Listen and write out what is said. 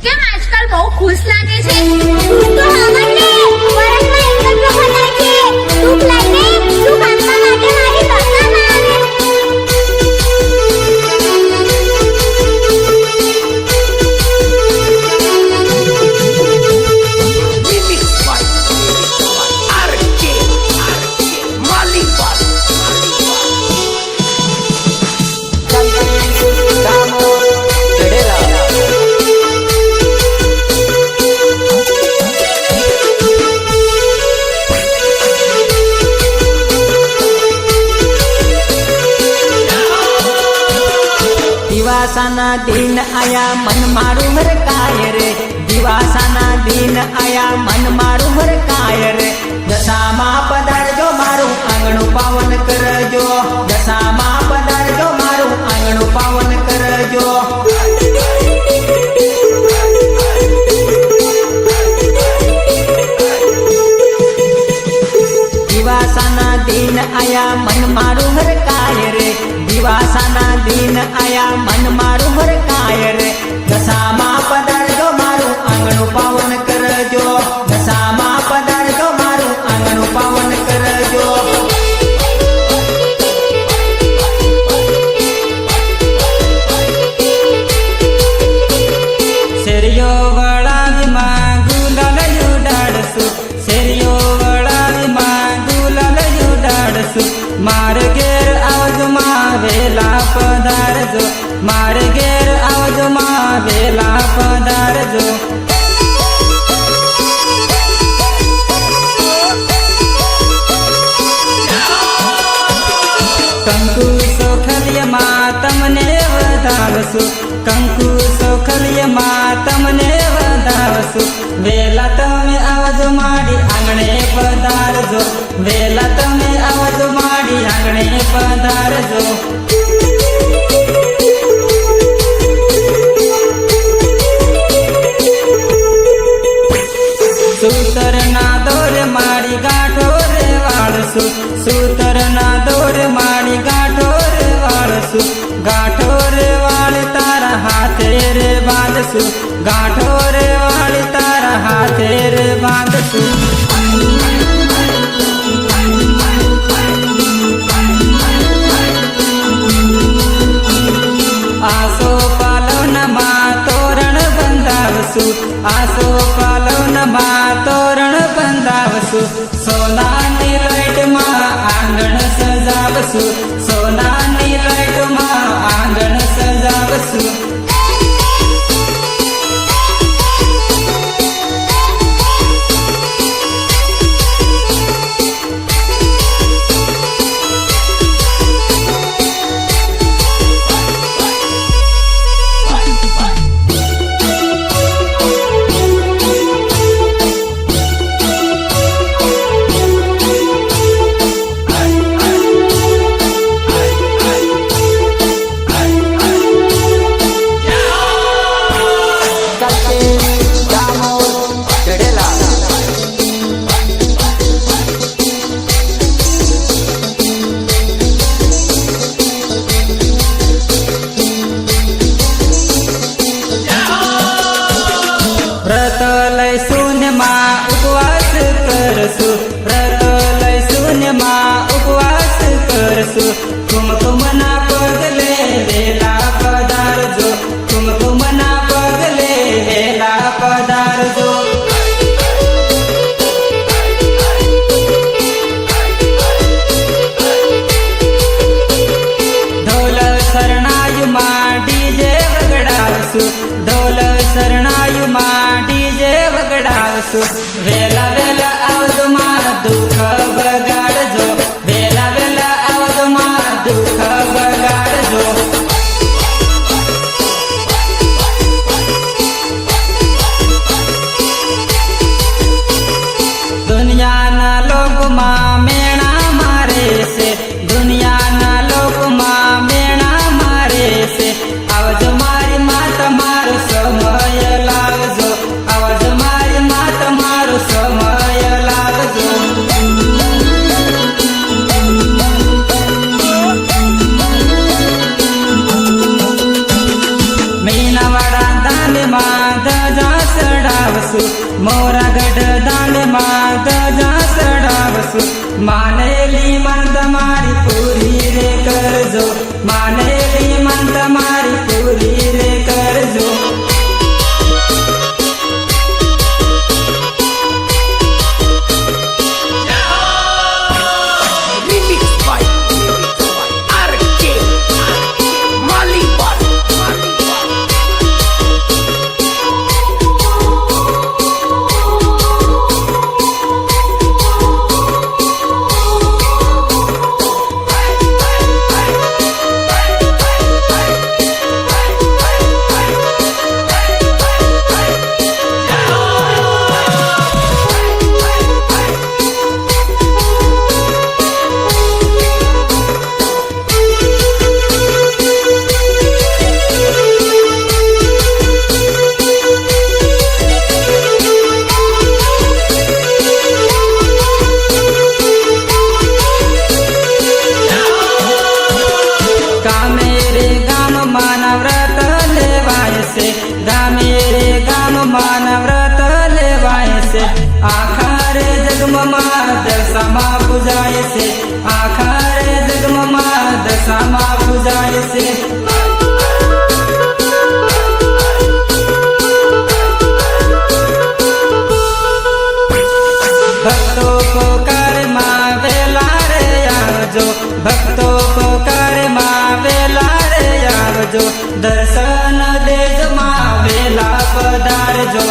કેમ આજકાલ બહુ ખુશ લાગે છે? તું તો સાંભળને, વર્ષમાં એક જ વખત આવે છે. સુખ લઈને સુખ આપવા માટે મારી બહારમાં આવે. दिवासाना दिन आया मन मारू हर काय रे, दिवासाना दिन आया मन मारू हर काय रे. दशामा पधारजो मारू आंगणું પાવન કરજો, દશામાં પધારજો મારું આંગણું પાવન કરજો. दिवासाना दिन आया मन मारू हर काय रे, दिवासाना दिन आया मन मारू हर काय रे. दशामा पधारजो मारू आंगणું પાવન કરજો, દશામાં પધારજો મારું આંગણું પાવન કરજો. શેરીઓ વળાવીમાં ગુલાલ ઉડાડશું, શેરીઓ વળાવીમાં ગુલાલ ઉડાડશું. માર ઘેર આવજો માં વેલા પધારજો, માર ઘેર આવજો માં વેલા પધારજો. કંકુ સોખલિયમાં તમને વધાવશું, કંકુ સોખલિયમાં તમને વધાવશું. વેલા તમે આવજો મારી આંગણે પધારજો, વેલા તમે આવજો મારી આંગણે પધારજો. સૂતરના દોરે મારી ગાંઠો રે વાળશું, સૂતરના દોરે મારી ગાંઠો રે વાળશું. ગાંઠો રે વાળ તારા હાથે રે બાંધશું, ગાંઠો રે વાળ તારા હાથે રે બાંધશું. આસો પાલવનમાં તોરણ બંધાવશું, આસો પાલવનમાં તોરણ બંધાવશું. સોનાની લાઈટમાં આંગણ સજાવશું, સોનાની લાઈટમાં આંગણ સજાવશું. વ્રત લઈશું ને માં ઉપવાસ કરશું, વ્રત લઈશું ને માં ઉપવાસ કરશું. કુમકુમના પગલે વેલા પધારજો, કુમકુમના પગલે વેલા પધારજો. ઢોલ શરણાયુમાં ડીજે વગડાવશું, ઢોલ શરણાયુમાં ડીજે વગડાવશું. વેલા વેલા આવજો માં દુઃખ બગાડજો, વેલા વેલા આવજો માં દુઃખ બગાડજો. દુનિયાના લોકમાં મેણા મારે છે, દુનિયાના લોકમાં મેણા મારે છે. આવજો મારી માં તમારો સમય લાવજો, આવજો મારી માં તમારો સમય આવશું મોરાગઢ દાંડમાં ધજા ચડાવશું માનેલી મન તમારી પૂરી રે કરજો માનેલી મન તમારી પૂરી રે કરજો Remix by RK Malibar. ગામેરે ગામમાં વ્રત લેવાય છે ગામેરે ગામમાં વ્રત લેવાય છે આખા રે જગમમાં દશામાં પૂજાય છે આખા રે જગમમાં દશામાં પૂજાય છે ભક્તો પોકારમાં વેલા રે આવજો ભક્તો પોકારમાં વેલા રે આવજો દર્શન દેજમાં વેલા પધારજો